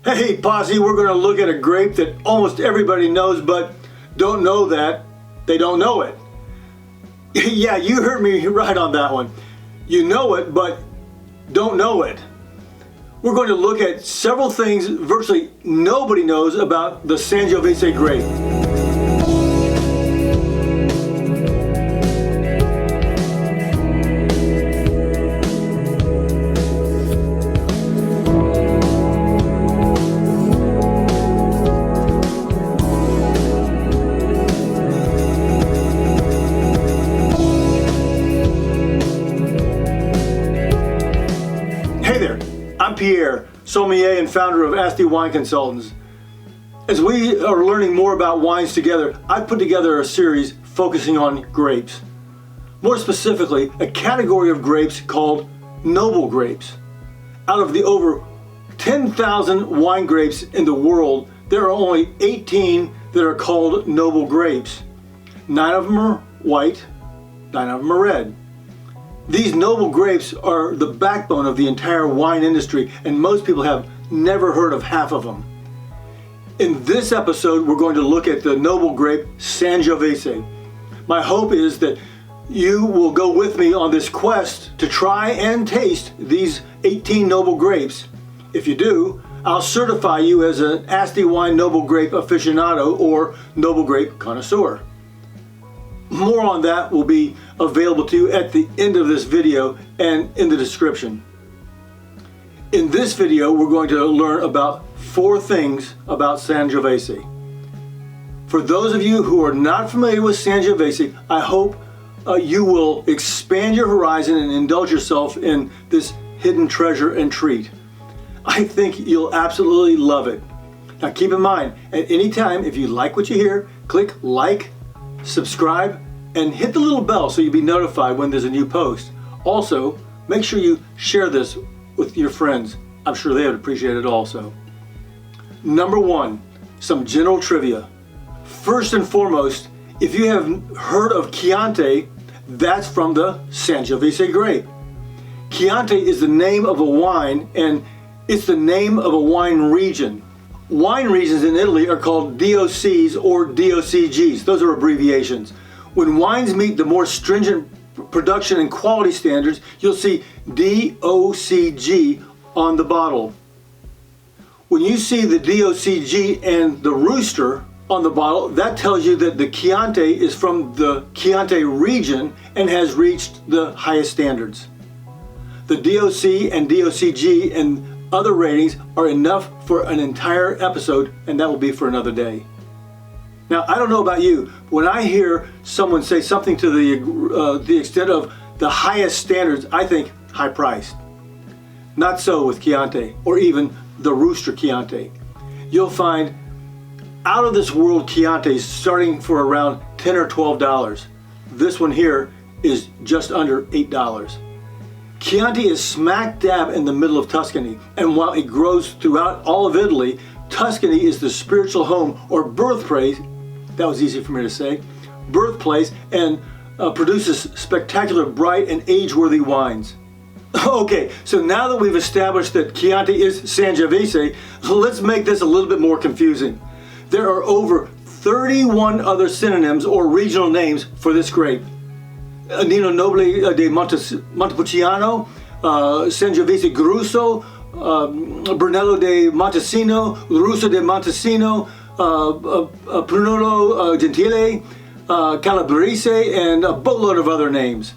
Hey Posse, we're going to look at a grape that almost everybody knows, but don't know that they don't know it. Yeah, you heard me right on that one. You know it, but don't know it. We're going to look at several things virtually nobody knows about the Sangiovese grape. I'm Pierre, sommelier and founder of Asti Wine Consultants. As we are learning more about wines together, I've put together a series focusing on grapes. More specifically, a category of grapes called noble grapes. Out of the over 10,000 wine grapes in the world, there are only 18 that are called noble grapes. 9 of them are white, 9 of them are red. These noble grapes are the backbone of the entire wine industry, and most people have never heard of half of them. In this episode, we're going to look at the noble grape Sangiovese. My hope is that you will go with me on this quest to try and taste these 18 noble grapes. If you do, I'll certify you as an Asti Wine Noble Grape aficionado or noble grape connoisseur. More on that will be available to you at the end of this video and in the description. In this video, we're going to learn about 4 things about Sangiovese. For those of you who are not familiar with Sangiovese, I hope you will expand your horizon and indulge yourself in this hidden treasure and treat. I think you'll absolutely love it. Now keep in mind, at any time, if you like what you hear, click like, subscribe, and hit the little bell so you'll be notified when there's a new post. Also, make sure you share this with your friends. I'm sure they would appreciate it also. Number 1, some general trivia. First and foremost, if you have heard of Chianti, that's from the Sangiovese grape. Chianti is the name of a wine, and it's the name of a wine region. Wine regions in Italy are called DOCs or DOCGs. Those are abbreviations. When wines meet the more stringent production and quality standards, you'll see DOCG on the bottle. When you see the DOCG and the rooster on the bottle, that tells you that the Chianti is from the Chianti region and has reached the highest standards. The DOC and DOCG and other ratings are enough for an entire episode, and that will be for another day. Now, I don't know about you, when I hear someone say something to the extent of the highest standards, I think high priced. Not so with Chianti, or even the Rooster Chianti. You'll find out of this world Chiantis starting for around $10 or $12. This one here is just under $8. Chianti is smack dab in the middle of Tuscany, and while it grows throughout all of Italy, Tuscany is the spiritual home or birthplace, that was easy for me to say, birthplace, and produces spectacular, bright, and age-worthy wines. Okay, so now that we've established that Chianti is Sangiovese, let's make this a little bit more confusing. There are over 31 other synonyms or regional names for this grape. Nino Nobile de Montepulciano, Sangiovese Grusso, Brunello de Montesino, Russo de Montesino, Prunello Gentile, Calabrese, and a boatload of other names.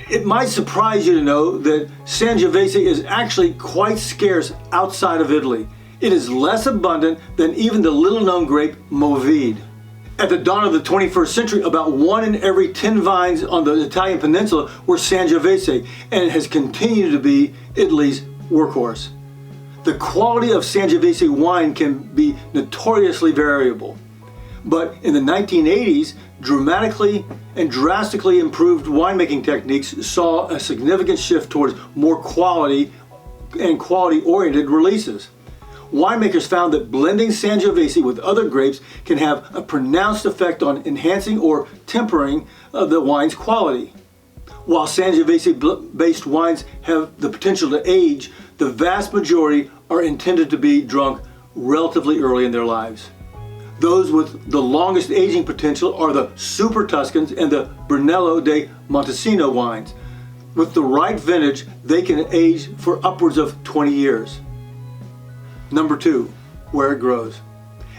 It might surprise you to know that Sangiovese is actually quite scarce outside of Italy. It is less abundant than even the little-known grape Movide. At the dawn of the 21st century, about 1 in every 10 vines on the Italian peninsula were Sangiovese, and it has continued to be Italy's workhorse. The quality of Sangiovese wine can be notoriously variable, but in the 1980s, dramatically and drastically improved winemaking techniques saw a significant shift towards more quality and quality-oriented releases. Winemakers found that blending Sangiovese with other grapes can have a pronounced effect on enhancing or tempering the wine's quality. While Sangiovese-based wines have the potential to age, the vast majority are intended to be drunk relatively early in their lives. Those with the longest aging potential are the Super Tuscans and the Brunello de Montesino wines. With the right vintage, they can age for upwards of 20 years. Number 2, where it grows.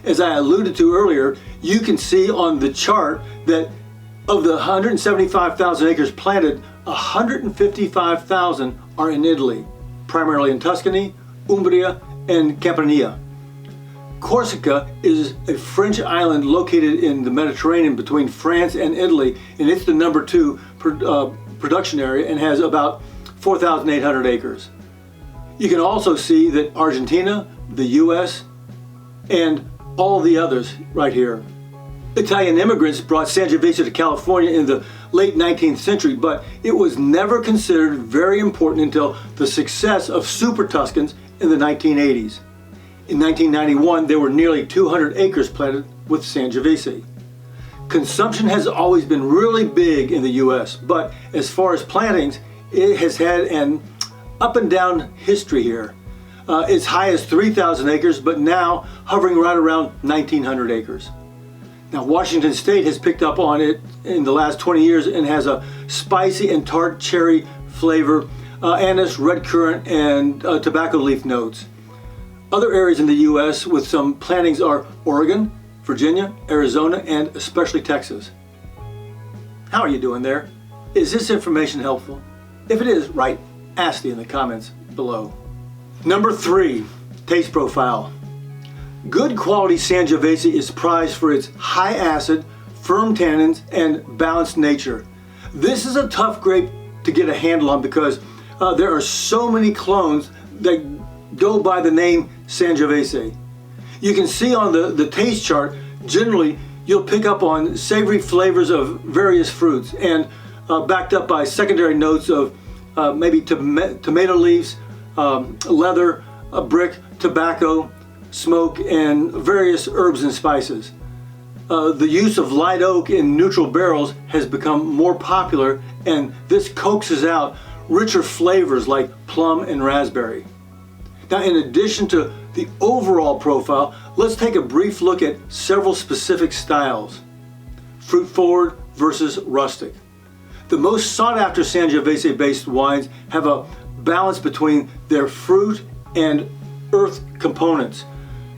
As I alluded to earlier, you can see on the chart that of the 175,000 acres planted, 155,000 are in Italy, primarily in Tuscany, Umbria, and Campania. Corsica is a French island located in the Mediterranean between France and Italy, and it's the number 2 production area and has about 4,800 acres. You can also see that Argentina, the US, and all the others right here. Italian immigrants brought Sangiovese to California in the late 19th century, but it was never considered very important until the success of Super Tuscans in the 1980s. In 1991, there were nearly 200 acres planted with Sangiovese. Consumption has always been really big in the US, but as far as plantings, it has had an up and down history here. As high as 3,000 acres, but now hovering right around 1,900 acres. Now, Washington State has picked up on it in the last 20 years and has a spicy and tart cherry flavor, anise, red currant, and tobacco leaf notes. Other areas in the U.S. with some plantings are Oregon, Virginia, Arizona, and especially Texas. How are you doing there? Is this information helpful? If it is, write Asti in the comments below. Number 3, taste profile. Good quality Sangiovese is prized for its high acid, firm tannins, and balanced nature. This is a tough grape to get a handle on because there are so many clones that go by the name Sangiovese. You can see on the taste chart, generally you'll pick up on savory flavors of various fruits and backed up by secondary notes of maybe tomato leaves, leather, brick, tobacco, smoke, and various herbs and spices. The use of light oak in neutral barrels has become more popular, and this coaxes out richer flavors like plum and raspberry. Now, in addition to the overall profile, let's take a brief look at several specific styles. Fruit forward versus rustic. The most sought after Sangiovese based wines have a balance between their fruit and earth components.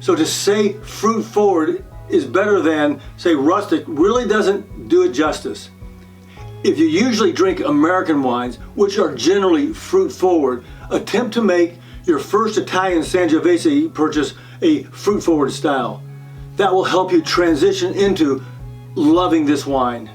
So to say fruit forward is better than say rustic really doesn't do it justice. If you usually drink American wines, which are generally fruit forward, attempt to make your first Italian Sangiovese purchase a fruit forward style. That will help you transition into loving this wine.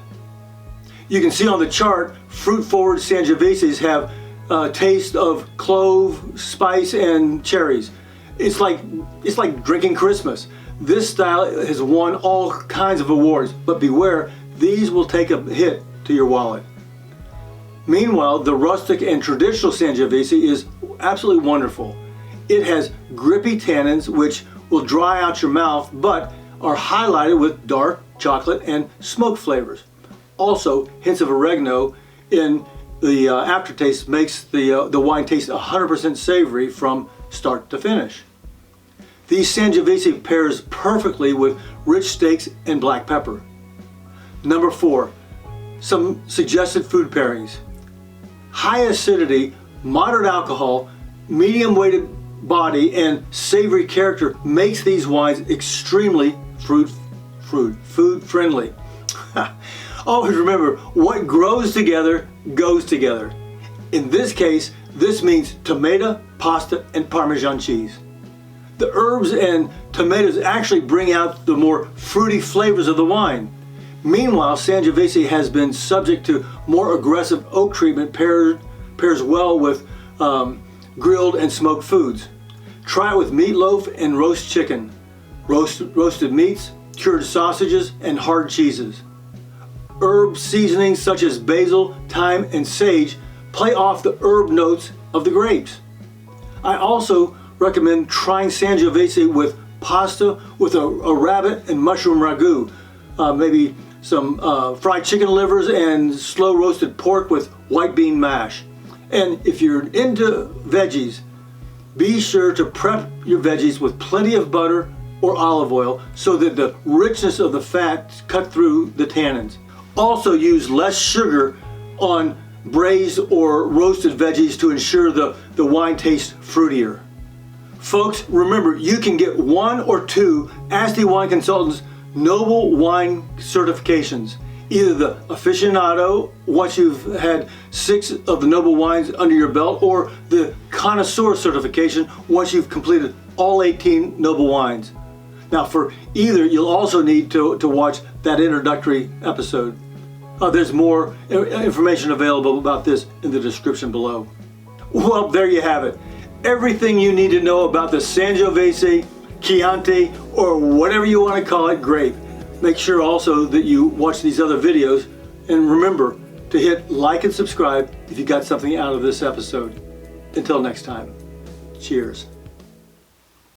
You can see on the chart, fruit forward Sangioveses have a taste of clove, spice, and cherries. It's like drinking Christmas. This style has won all kinds of awards, but beware, these will take a hit to your wallet. Meanwhile, the rustic and traditional Sangiovese is absolutely wonderful. It has grippy tannins which will dry out your mouth, but are highlighted with dark chocolate and smoke flavors. Also, hints of oregano in the aftertaste makes the wine taste 100% savory from start to finish. These Sangiovese pairs perfectly with rich steaks and black pepper. Number 4, some suggested food pairings. High acidity, moderate alcohol, medium weighted body, and savory character makes these wines extremely food friendly. Always remember, what grows together goes together. In this case, this means tomato, pasta, and Parmesan cheese. The herbs and tomatoes actually bring out the more fruity flavors of the wine. Meanwhile, Sangiovese has been subject to more aggressive oak treatment, pairs well with grilled and smoked foods. Try it with meatloaf and roast chicken, roasted meats, cured sausages, and hard cheeses. Herb seasonings such as basil, thyme, and sage play off the herb notes of the grapes. I also recommend trying Sangiovese with pasta with a rabbit and mushroom ragu, maybe some fried chicken livers and slow roasted pork with white bean mash. And if you're into veggies, be sure to prep your veggies with plenty of butter or olive oil so that the richness of the fat cut through the tannins. Also use less sugar on braised or roasted veggies to ensure the wine tastes fruitier. Folks, remember, you can get 1 or 2 Asti Wine Consultants Noble Wine certifications. Either the aficionado, once you've had 6 of the noble wines under your belt, or the connoisseur certification once you've completed all 18 noble wines. Now for either, you'll also need to watch that introductory episode. There's more information available about this in the description below. Well, there you have it. Everything you need to know about the Sangiovese, Chianti, or whatever you want to call it, grape. Make sure also that you watch these other videos, and remember to hit like and subscribe if you got something out of this episode. Until next time, cheers.